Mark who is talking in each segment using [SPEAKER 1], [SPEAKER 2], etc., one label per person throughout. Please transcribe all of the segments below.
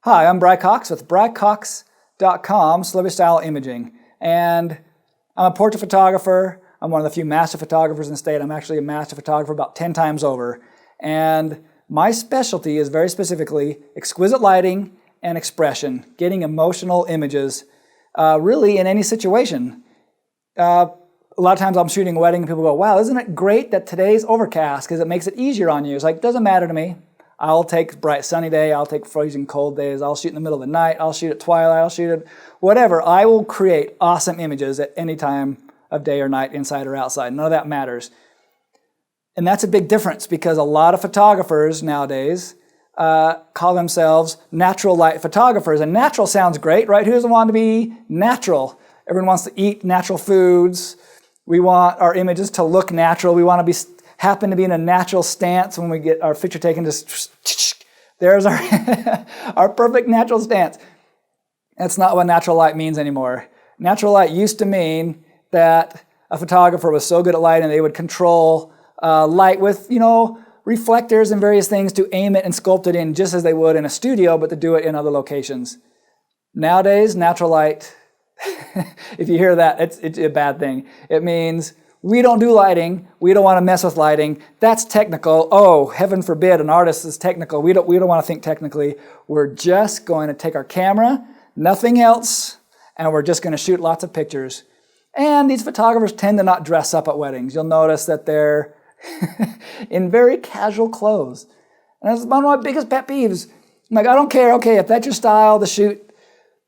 [SPEAKER 1] Hi, I'm Bry Cox with brycox.com, Celebrity Style Imaging. And I'm a portrait photographer. I'm one of the few master photographers in the state. I'm actually a master photographer about 10 times over. And my specialty is very specifically exquisite lighting and expression, getting emotional images, really in any situation. A lot of times I'm shooting a wedding and people go, wow, isn't it great that today's overcast because it makes it easier on you? It's like, doesn't matter to me. I'll take bright sunny day, I'll take freezing cold days, I'll shoot in the middle of the night, I'll shoot at twilight, I'll shoot at whatever. I will create awesome images at any time of day or night, inside or outside. None of that matters. And that's a big difference because a lot of photographers nowadays call themselves natural light photographers. And natural sounds great, right? Who doesn't want to be natural? Everyone wants to eat natural foods. We want our images to look natural. We want to happen to be in a natural stance when we get our picture taken. Just there's our our perfect natural stance. That's not what natural light means anymore. Natural light used to mean that a photographer was so good at lighting they would control light with, reflectors and various things to aim it and sculpt it in just as they would in a studio, but to do it in other locations. Nowadays, natural light, if you hear that, it's a bad thing. It means we don't do lighting. We don't want to mess with lighting. That's technical. Oh, heaven forbid an artist is technical. We don't want to think technically. We're just going to take our camera, nothing else, and we're just going to shoot lots of pictures. And these photographers tend to not dress up at weddings. You'll notice that they're in very casual clothes. And that's one of my biggest pet peeves. I'm like, I don't care. Okay, if that's your style to shoot,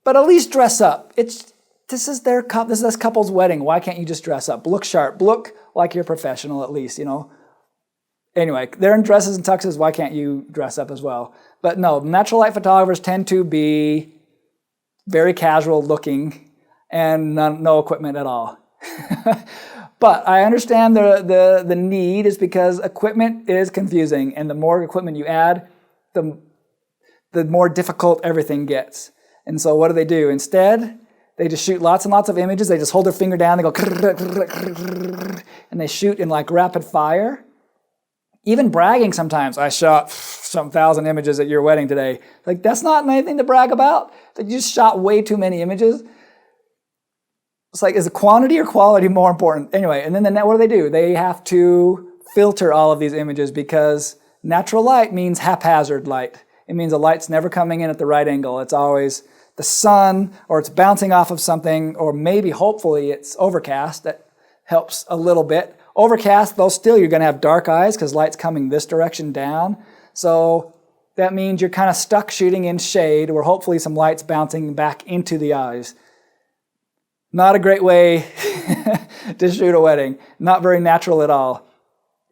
[SPEAKER 1] but at least dress up. This is this couple's wedding. Why can't you just dress up? Look sharp. Look like you're professional at least, Anyway, they're in dresses and tuxes. Why can't you dress up as well? But no, natural light photographers tend to be very casual looking and no equipment at all. But I understand the need is because equipment is confusing, and the more equipment you add, the more difficult everything gets. And so what do? Instead, they just shoot lots and lots of images. They just hold their finger down. They go, and they shoot in like rapid fire. Even bragging sometimes. I shot some 1,000 images at your wedding today. Like, that's not anything to brag about. That you just shot way too many images. It's like, is the quantity or quality more important? Anyway, and then what do? They have to filter all of these images because natural light means haphazard light. It means the light's never coming in at the right angle. It's always the sun, or it's bouncing off of something, or maybe, hopefully, it's overcast. That helps a little bit. Overcast, though, still you're going to have dark eyes because light's coming this direction down. So that means you're kind of stuck shooting in shade, or hopefully some light's bouncing back into the eyes. Not a great way to shoot a wedding. Not very natural at all.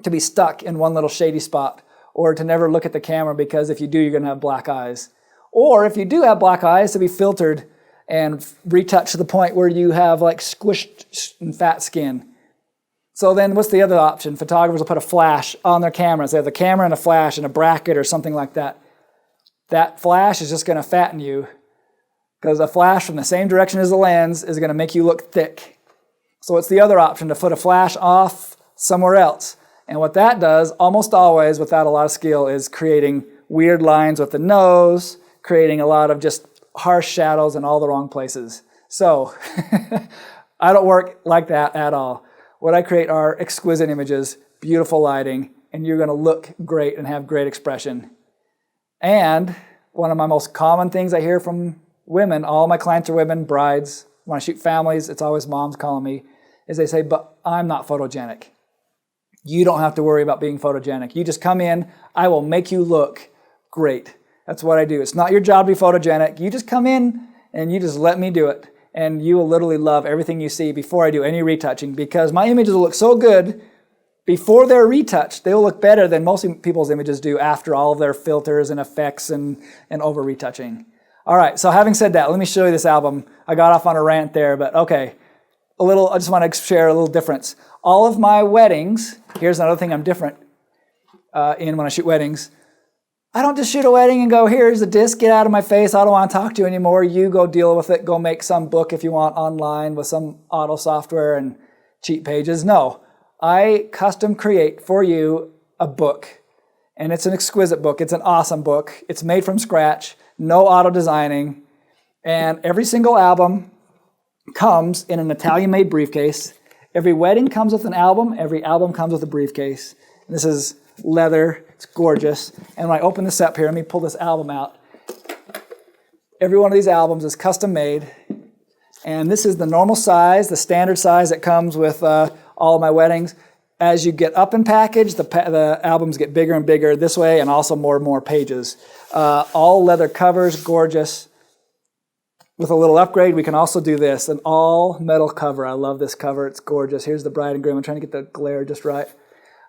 [SPEAKER 1] To be stuck in one little shady spot, or to never look at the camera because if you do, you're going to have black eyes. Or if you do have black eyes, to be filtered and retouched to the point where you have like squished and fat skin. So then what's the other option? Photographers will put a flash on their cameras. They have the camera and a flash and a bracket or something like that. That flash is just going to fatten you because a flash from the same direction as the lens is going to make you look thick. So it's the other option to put a flash off somewhere else. And what that does, almost always without a lot of skill, is creating weird lines with the nose, creating a lot of just harsh shadows in all the wrong places. So I don't work like that at all. What I create are exquisite images, beautiful lighting, and you're going to look great and have great expression. And one of my most common things I hear from women, all my clients are women, brides. When I shoot families, it's always moms calling me, is they say, but I'm not photogenic. You don't have to worry about being photogenic. You just come in, I will make you look great. That's what I do. It's not your job to be photogenic. You just come in and you just let me do it. And you will literally love everything you see before I do any retouching because my images will look so good before they're retouched. They will look better than most people's images do after all of their filters and effects and over retouching. All right, so having said that, let me show you this album. I got off on a rant there, but okay. I just want to share a little difference. All of my weddings, here's another thing I'm different in when I shoot weddings. I don't just shoot a wedding and go, here's the disc, get out of my face, I don't want to talk to you anymore, you go deal with it, go make some book if you want online with some auto software and cheat pages. No, I custom create for you a book, and it's an exquisite book, it's an awesome book, it's made from scratch. no auto-designing, and every single album comes in an Italian-made briefcase. Every wedding comes with an album. Every album comes with a briefcase. And this is leather. It's gorgeous. And when I open this up here, let me pull this album out. Every one of these albums is custom made. And this is the normal size, the standard size that comes with all of my weddings. As you get up in package, the albums get bigger and bigger this way, and also more and more pages. All leather covers, gorgeous. With a little upgrade, we can also do this, an all metal cover. I love this cover, it's gorgeous. Here's the bride and groom. I'm trying to get the glare just right.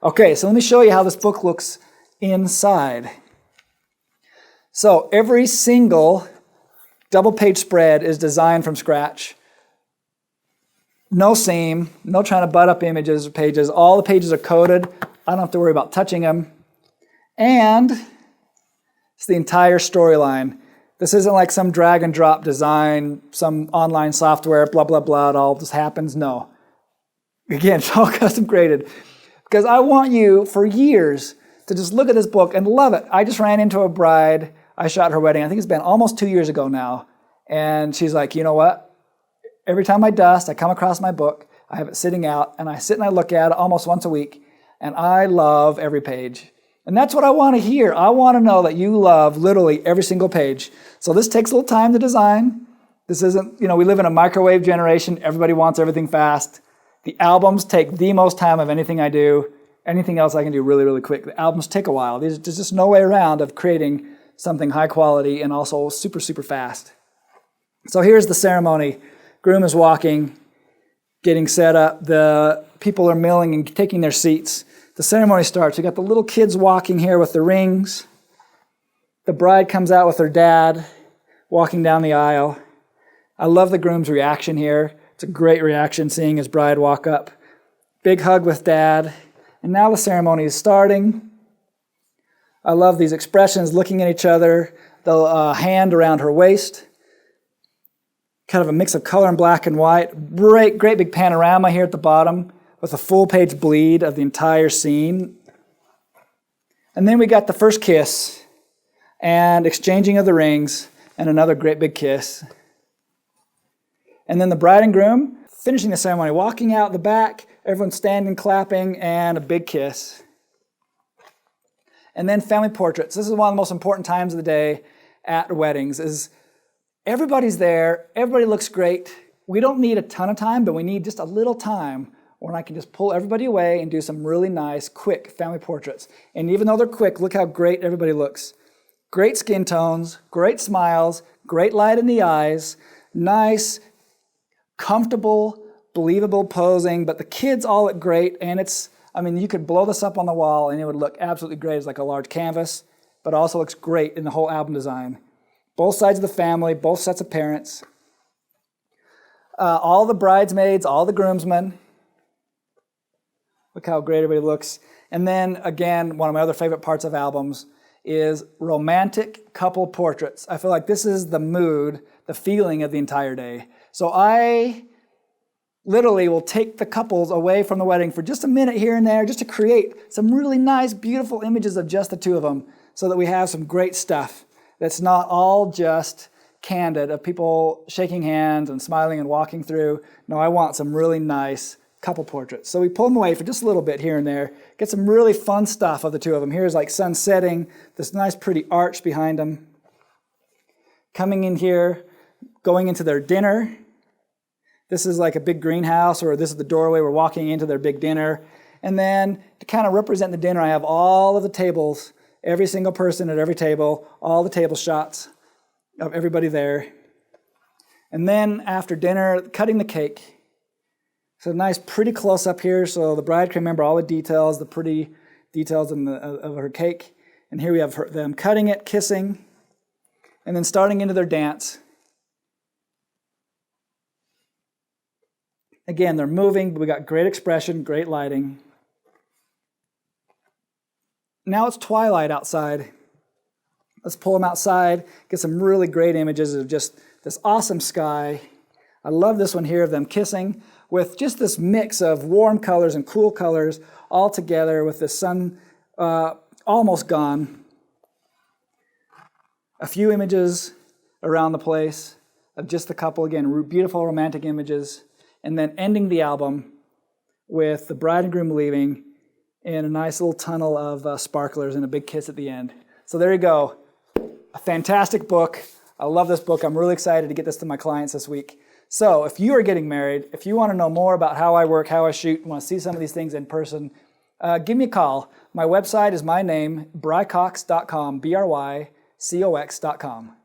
[SPEAKER 1] Okay, so let me show you how this book looks inside. So every single double page spread is designed from scratch. No seam, no trying to butt up images or pages. All the pages are coded. I don't have to worry about touching them. And it's the entire storyline. This isn't like some drag and drop design, some online software, blah, blah, blah, it all just happens. No. Again, it's all custom created. Because I want you, for years, to just look at this book and love it. I just ran into a bride. I shot her wedding. I think it's been almost 2 years ago now. And she's like, you know what? Every time I dust, I come across my book. I have it sitting out, and I sit and I look at it almost once a week. And I love every page. And that's what I want to hear. I want to know that you love literally every single page. So this takes a little time to design. This isn't, we live in a microwave generation. Everybody wants everything fast. The albums take the most time of anything I do. Anything else I can do really, really quick. The albums take a while. There's just no way around of creating something high quality and also super, super fast. So here's the ceremony. Groom is walking, getting set up. The people are milling and taking their seats. The ceremony starts. We got the little kids walking here with the rings. The bride comes out with her dad, walking down the aisle. I love the groom's reaction here. It's a great reaction seeing his bride walk up. Big hug with dad. And now the ceremony is starting. I love these expressions, looking at each other, the hand around her waist. Kind of a mix of color and black and white. Great big panorama here at the bottom with a full page bleed of the entire scene. And then we got the first kiss and exchanging of the rings and another great big kiss. And then the bride and groom finishing the ceremony, walking out the back, everyone standing, clapping, and a big kiss. And then family portraits. This is one of the most important times of the day at weddings. Is everybody's there, everybody looks great. We don't need a ton of time, but we need just a little time when I can just pull everybody away and do some really nice, quick family portraits. And even though they're quick, look how great everybody looks. Great skin tones, great smiles, great light in the eyes, nice, comfortable, believable posing, but the kids all look great, and you could blow this up on the wall and it would look absolutely great. It's like a large canvas, but also looks great in the whole album design. Both sides of the family, both sets of parents, all the bridesmaids, all the groomsmen. Look how great everybody looks. And then, again, one of my other favorite parts of albums is romantic couple portraits. I feel like this is the mood, the feeling of the entire day. So I literally will take the couples away from the wedding for just a minute here and there just to create some really nice, beautiful images of just the two of them so that we have some great stuff that's not all just candid of people shaking hands and smiling and walking through. No, I want some really nice couple portraits. So we pull them away for just a little bit here and there, get some really fun stuff of the two of them. Here's like sun setting, this nice pretty arch behind them. Coming in here, going into their dinner. This is like a big greenhouse, or this is the doorway. We're walking into their big dinner. And then to kind of represent the dinner, I have all of the tables, every single person at every table, all the table shots of everybody there. And then after dinner, cutting the cake. So nice, pretty close up here, so the bride can remember all the details, the pretty details of her cake. And here we have them cutting it, kissing, and then starting into their dance. Again, they're moving, but we got great expression, great lighting. Now it's twilight outside. Let's pull them outside, get some really great images of just this awesome sky. I love this one here of them kissing with just this mix of warm colors and cool colors all together with the sun almost gone. a few images around the place of just the couple, again, beautiful romantic images, and then ending the album with the bride and groom leaving in a nice little tunnel of sparklers and a big kiss at the end. So there you go. A fantastic book. I love this book. I'm really excited to get this to my clients this week. So if you are getting married, if you want to know more about how I work, how I shoot, want to see some of these things in person, give me a call. My website is my name, brycox.com, BRYCOX.com.